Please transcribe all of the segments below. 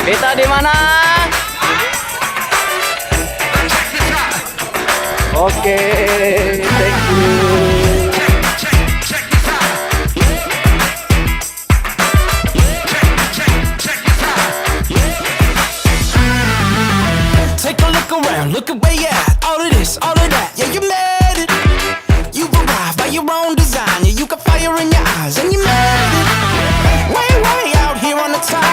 Kita di mana? Oke, thank you. Take a look around, look at where you at. All of this, all of that, yeah, you made it. You've arrived by your own design. Yeah, you got fire in your eyes, and you made it. Way, way out here on the top.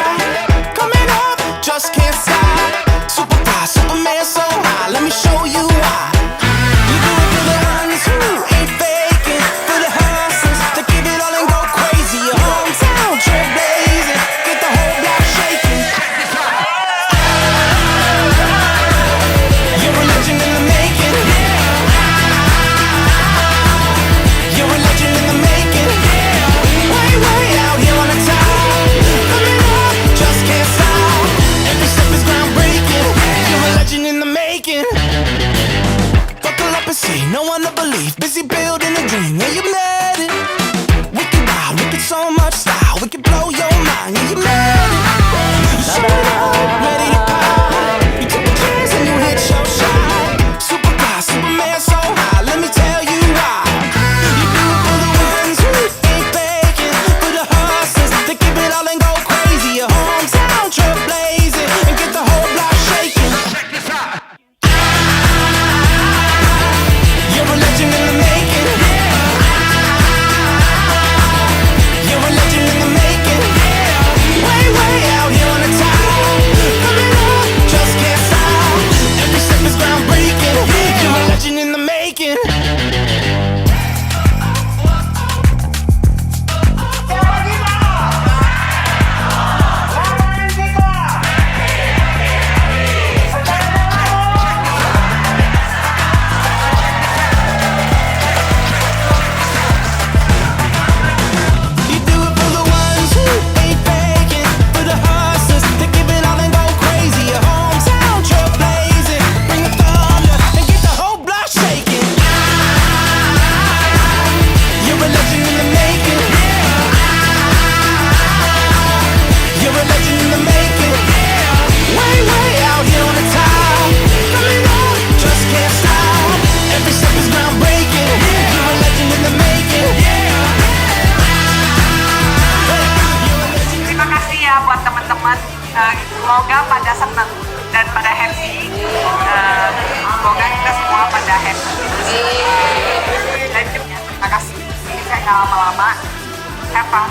Coming up, just can't stop. Super fly, Superman so high. Let me show you why. You do it for the ones who ain't faking, for the hustlers that give it all and go crazy. Your hometown trailblazing, get the whole block shaking. You're a legend in the making. You're a legend in the making. Way, way out here on the top. Coming up, just can't stop. Every step is groundbreaking. You're a legend in the making. Buckle up and see, no one to believe. Busy building a dream, yeah, you made it. Wicked wild, wicked so much style. We can blow your mind, yeah, you made it. You showed up, ready to pop. You took a chance and you hit your shot. Super fly, Superman so high. Let me tell you why. You do it for the ones who ain't faking, for the hustlers that give it all and go crazy. Your hometown trailblazing and get the whole block shaking. You're a legend in the making. You're a legend in the making. Way, way out here on the top. Coming up, just can't stop. Every step is groundbreaking. You're a legend in the making. You do it for the ones who ain't faking, for the hustlers that give it all and go crazy. Your hometown trailblazing, bring the thunder and get the whole block shaking. You're a legend in the making. You're a legend in the making. Way, way out here on the top. Coming up, just can't stop. Every step is groundbreaking. You're a legend in the making. Terima kasih ya buat teman-teman. Semoga pada senang dan pada happy. Semoga kita semua pada happy. Dan terima kasih. Jadi saya nggak lama-lama. Have fun.